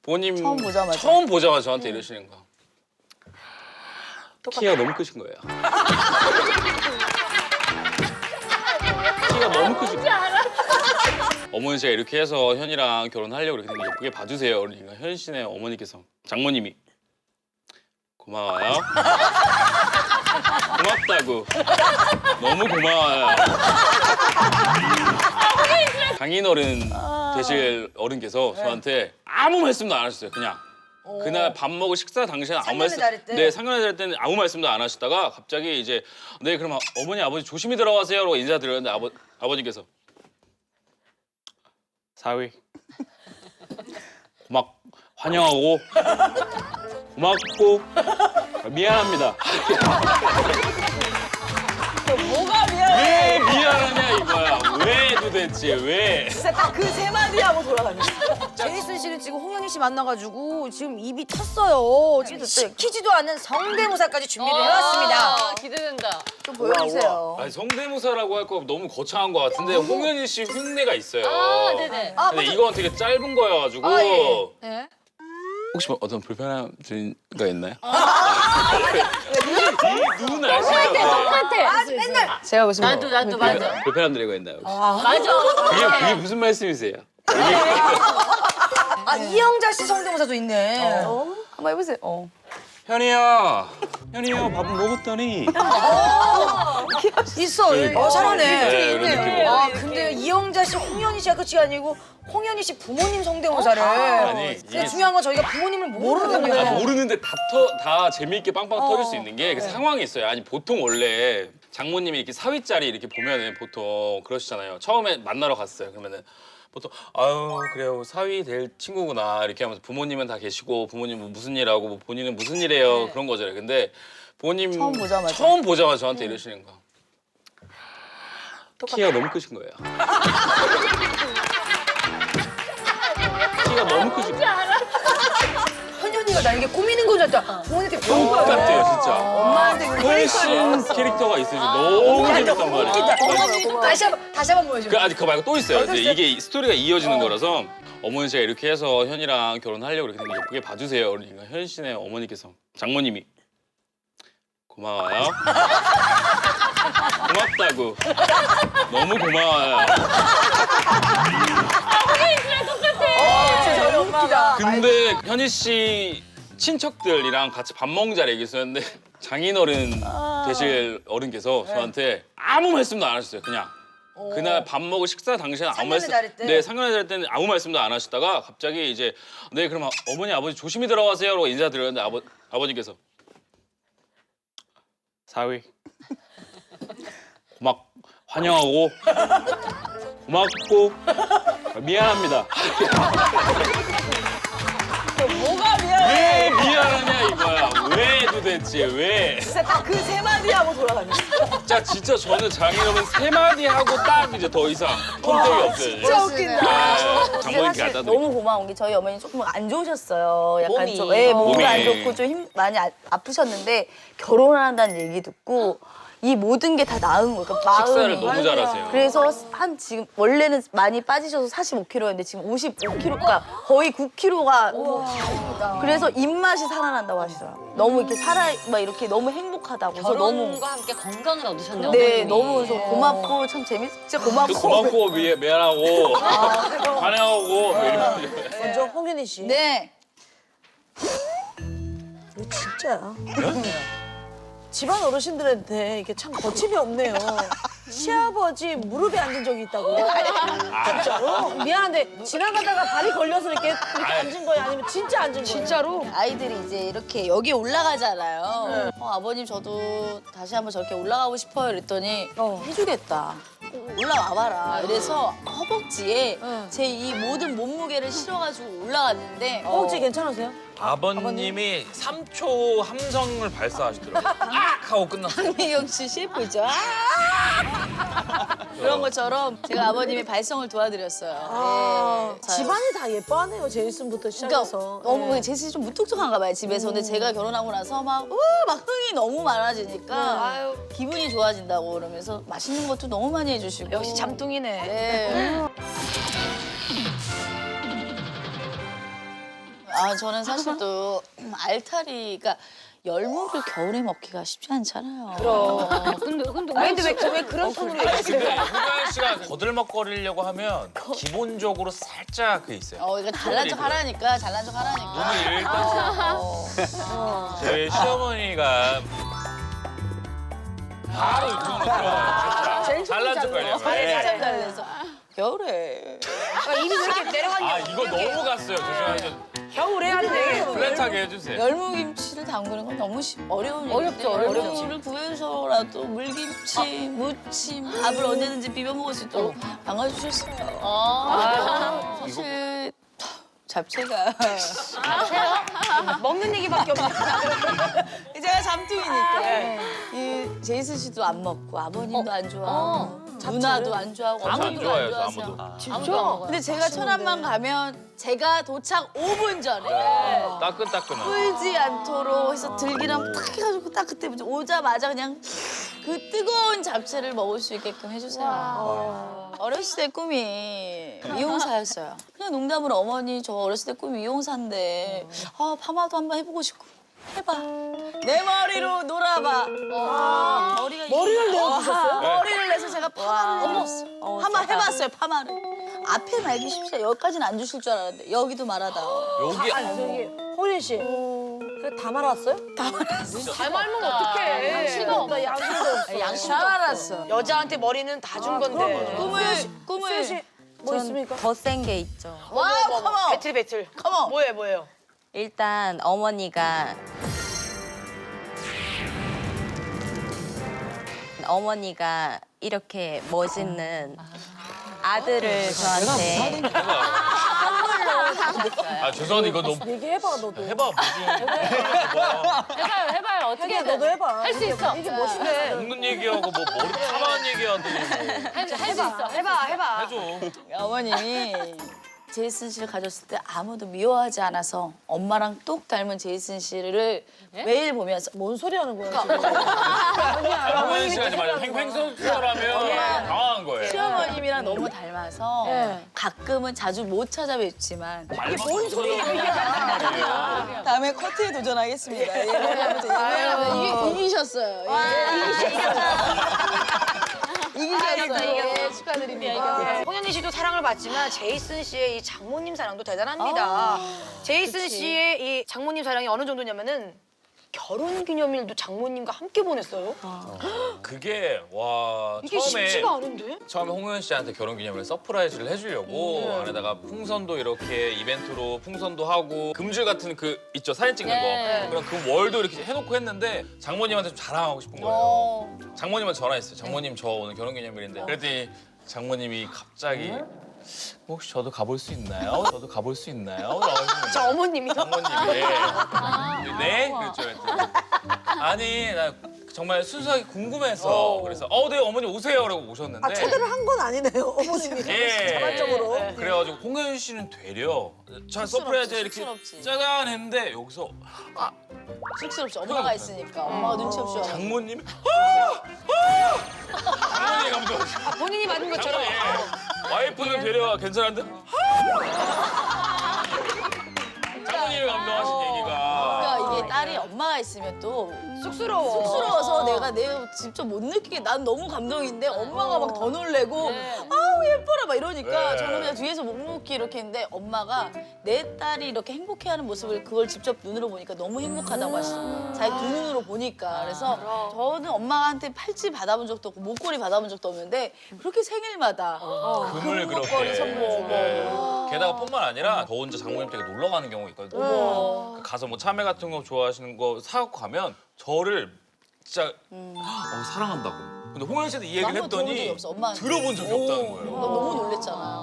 부모님 처음 보자마자 저한테 이러시는 거. 키가 너무 크신 거예요. 키가 너무 크신 거예요. 어머니 제가 이렇게 해서 현이랑 결혼하려고 이렇게 했는데 예쁘게 봐주세요. 그러니까 현 씨네 어머니께서 장모님이 고마워요. 고맙다고. 너무 고마워요. 장인어른 되실 어른께서 저한테 아무 말씀도 안 하셨어요. 그냥 그날 밥 먹고 식사 당시에는 아무 말씀 네 상견례 잘 때는 아무 말씀도 안 하시다가 갑자기 이제 네 그럼 어머니 아버지 조심히 들어가세요라고 인사드렸는데 아버님께서 사위 환영하고 고맙고 미안합니다. 뭐가 미안해? 왜 미안하냐 이거야. 왜 도대체 왜? 진짜 딱 그 세 마디 하고 돌아가네. 제이슨 씨는 지금 홍현희 씨 만나가지고 지금 입이 탔어요. 시키지도 않은 성대모사까지 준비를 해왔습니다. 기대된다. 좀 보여주세요. 아니 성대모사라고 할 거 너무 거창한 것 같은데 홍현희 씨 흉내가 있어요. 아, 네네. 근데 이건 되게 짧은 거여가지고 네. 혹시 뭐 어떤 불편한 점가 있나요? 이 눈 아시죠? 똑같아. 맨날 제가 무슨 나도 맞아. 불편한 점가 있나요? 혹시? 맞아. 그게 무슨 말씀이세요? 이영자 씨 성대모사도 있네. 한번 해보세요. 현이야 밥은 먹었더니 있어. 잘하네. 네, 이런 느낌으로. 아 근데 이영자 씨, 홍현희 씨가 끝이 아니고 홍현희 씨 부모님 성대모사를. 아니, 근데 이게 중요한 건 저희가 부모님을 모르거든요. 모르는데 다 재미있게 빵빵 터질 수 있는 게 그 상황이 있어요. 아니 보통 원래 장모님이 이렇게 사위자리 이렇게 보면은 보통 그러시잖아요. 처음에 만나러 갔어요. 그러면은 보통 아유 그래요 사위 될 친구구나 이렇게 하면서 부모님은 다 계시고 부모님은 무슨 일 하고 뭐 본인은 무슨 일 해요 그런 거잖아요. 근데 부모님 처음 보자마자 저한테 이러시는 거. 키가 너무 크신 거예요. 키가 너무 크신 거예요. 현현이가 나 이게 꾸미는 건 줄 알았다. 부모님한테 배운 거야. 똑같아요 진짜. 엄마한테 이거 훨씬 캐릭터가 있으시고 너무 재밌단 말이에요. 어머니 다시 한번 보여줘. 아니 그거 말고 또 있어요. 이제 이게 스토리가 이어지는 거라서 어머니 제가 이렇게 해서 현이랑 결혼하려고 이렇게 했는데 예쁘게 봐주세요. 그러니까 현 씨네 어머니께서 장모님이 고마워요. 고맙다고. 너무 고마워요. 저희 엄마가. 근데 현희 씨 친척들이랑 같이 밥 먹는 자리에 계셨는데 장인어른 되실 어른께서 저한테 아무 말씀도 안 하셨어요. 그냥 그날 밥 먹고 식사 당시에는 아무 말씀 상견례 때? 네 상견례 잘 때는 아무 말씀도 안 하시다가 갑자기 이제 네 그럼 어머니 아버지 조심히 들어가세요라고 인사드렸는데 아버님께서 사위 환영하고 고맙고 미안합니다. 뭐가 미안해? 왜 미안하냐 이거야. 왜 도대체 왜? 진짜 딱 그 세 마디 하고 돌아가네. 진짜 저는 장인어른 세 마디 하고 딱 이제 더 이상 톤택이 없어요. 진짜 웃긴다. 장모님께 갖다 드리고. 너무 고마운 게 저희 어머니 조금 안 좋으셨어요. 약간 몸이. 좀 몸이 몸이. 안 좋고 좀 많이 아프셨는데 결혼을 한다는 얘기 듣고 이 모든 게 다 나은 거예요. 그러니까 식사를 마음이. 너무 잘하세요. 그래서 한 지금 원래는 많이 빠지셔서 45kg였는데 지금 55kg가 거의 9kg가 그래서 입맛이 살아난다고 하시더라고요. 너무 이렇게 막 이렇게 너무 행복하다고. 그래서 너무 결혼과 함께 건강을 얻으셨네요. 네 어머님이. 너무 그래서 고맙고 참 진짜 고맙고. 고맙고 미안하고 환영하고 먼저 홍현희 씨. 네. 이거 진짜야. 집안 어르신들한테 이렇게 참 거침이 없네요. 시아버지 무릎에 앉은 적이 있다고. 진짜로? 미안한데 지나가다가 발이 걸려서 이렇게 앉은 거예요? 아니면 진짜 앉은 거예요? 진짜로? 아이들이 이제 이렇게 여기 올라가잖아요. 아버님 저도 다시 한번 저렇게 올라가고 싶어요. 그랬더니 해주겠다. 올라와봐라. 그래서 허벅지에 제 이 모든 몸무게를 실어가지고 올라갔는데 허벅지 괜찮으세요? 아버님이 3초 함성을 발사하시더라고요. 악! 하고 끝났어요. 박미경 씨 셰프죠. 그런 것처럼 제가 아버님의 발성을 도와드렸어요. 네. 집안이 다 예뻐하네요. 제이슨부터 그러니까 시작해서. 너무 제시 좀 무뚝뚝한가 봐요 집에서. 근데 제가 결혼하고 나서 막 흥이 너무 많아지니까 기분이 좋아진다고 그러면서 맛있는 것도 너무 많이 해주시고. 역시 잠뚱이네. 네. 아 저는 사실 또 알타리, 그러니까 열무를 겨울에 먹기가 쉽지 않잖아요. 근데 왜 그런 톤으로 근데 얘기했어요? 홍현 씨가 거들먹거리려고 하면 기본적으로 살짝 그 있어요. 그러니까 잘난 척 하라니까, 잘난 척 하라니까. 눈을 일단 저희 시어머니가 바로 이쪽으로 들어가요. 잘난 척 걸려. 참 잘해서 겨울에 입이 왜 이렇게 내려가냐? 아 이거 너무 갔어요. 죄송해요. 겨울에 하는데. 플랫하게 해주세요. 열무김치를 담그는 건 너무 어려운 일이에요. 열무를 구해서라도 물김치, 무침, 밥을 언제든지 비벼 먹을 수 있도록 담가주셨어요. 사실 잡채가 먹는 얘기밖에 없어. 제가 잠둥이니까 이 제이슨 씨도 안 먹고 아버님도 안 좋아하고 누나도 안 좋아하고 안 어머니도 좋아해요, 안 아무도. 좋아하세요. 아무도 안 먹어요. 근데 제가 천안만 가면 제가 도착 5분 전에 따끈따끈한. 끓지 않도록 해서 들기름 탁 해가지고 딱 그때 오자마자 그냥 그 뜨거운 잡채를 먹을 수 있게끔 해주세요. 어렸을 때 꿈이 미용사였어요. 그냥 농담으로 어머니 저 어렸을 때 꿈이 미용사인데 파마도 한번 해보고 싶고 해봐. 내 머리로 놀아봐. 머리를 내어주셨어요? 머리를 내서 제가 파마를 해봤어요. 파마 해봤어요, 파마를. 앞에 말기 쉽지 여기까지는 안 주실 줄 알았는데 여기도 말하다. 여기 저기 홍윤 씨. 그래 다 말았어요? 잘 말면 어떡해. 양치가 없다. 양심도 잘 알았어. 여자한테 머리는 다 준 건데. 꿈을 씨, 뭐 있습니까? 더 센 게 있죠. 와, 컴온. 배틀. 컴온. 뭐예요? 일단 어머니가 이렇게 멋있는 아들을 저한테 아 죄송한데 이거 너무 얘기해봐 너도. 해봐 무슨 해봐요. 어떻게 자기야 너도 해봐. 할 수 있어. 이게 멋있네. 먹는 얘기하고 뭐 머리 파마한 얘기하더니 뭐 할 수 있어. 해봐. 해줘. 어머님이 제이슨 씨를 가졌을 때 아무도 미워하지 않아서 엄마랑 똑 닮은 제이슨 씨를 매일 보면서 뭔 소리 하는 거야 지금? 홍현 씨가 이제 말이야 횡횡설수설하면 당황한 거예요. 시어머님이랑 너무 닮아서 네. 가끔은 자주 못 찾아뵙지만 이게 뭔 소리야? 다음에 커트에 도전하겠습니다. 얘기하면 이기셨어요. 이기셨어요. 예, 축하드립니다. 홍현희 씨도 사랑을 받지만 제이슨 씨의 이 장모님 사랑도 대단합니다. 제이슨 씨의 이 장모님 사랑이 어느 정도냐면은 결혼 기념일도 장모님과 함께 보냈어요. 그게 와 이게 쉽지가 않은데? 처음에 홍현 씨한테 결혼기념일 서프라이즈를 해주려고 안에다가 풍선도 이렇게 이벤트로 풍선도 하고 금줄 같은 그 있죠 사진 찍는 네. 거 그런 그 월도 이렇게 해놓고 했는데 장모님한테 좀 자랑하고 싶은 거예요. 장모님한테 전화했어요. 장모님 저 오늘 결혼기념일인데 그랬더니 장모님이 갑자기 혹시 저도 가볼 수 있나요? 저도 가볼 수 있나요? 저 어머님이요? 장모님이 네? 그랬죠. 그랬더니 아니 나 정말 순수하게 궁금해서 그래서 네 어머니 오세요 라고 오셨는데 아 초대를 한 건 아니네요 어머님이. 예. 자발적으로. 그래가지고 홍현 씨는 되려 자 서프라이즈 이렇게 쑥스럽지. 짜잔 했는데 여기서 쑥스럽지. 엄마가 있으니까. 엄마가 눈치 없이 와요. 장모님이 장모님이 감동 본인이 맞은 것처럼. 와이프는 되려 괜찮은데 장모님이 감동하신 얘기가 그러니까 이게 딸이 엄마가 있으면 또 쑥스러워. 쑥스러워서 내가 직접 못 느끼게 난 너무 감동인데 엄마가 막 더 놀래고 아우 예뻐라 막 이러니까 네. 저는 그냥 뒤에서 묵묵히 이렇게 했는데 엄마가 내 딸이 이렇게 행복해하는 모습을 그걸 직접 눈으로 보니까 너무 행복하다고 하시더라고요. 자기 두 눈으로 보니까 그래서 저는 엄마한테 팔찌 받아본 적도 없고 목걸이 받아본 적도 없는데 그렇게 생일마다 금을 목걸이 그렇게 선물해주고 네. 게다가 뿐만 아니라 저 혼자 장모님 댁에 놀러 가는 경우가 있거든요. 가서 뭐 참외 같은 거 좋아하시는 거 사갖고 가면 저를 진짜 사랑한다고. 근데 홍현 씨한테 이 얘기를 난 한번 들어본 적이 했더니 없어, 엄마한테. 들어본 적이 없다는 거예요. 너무 놀랬잖아.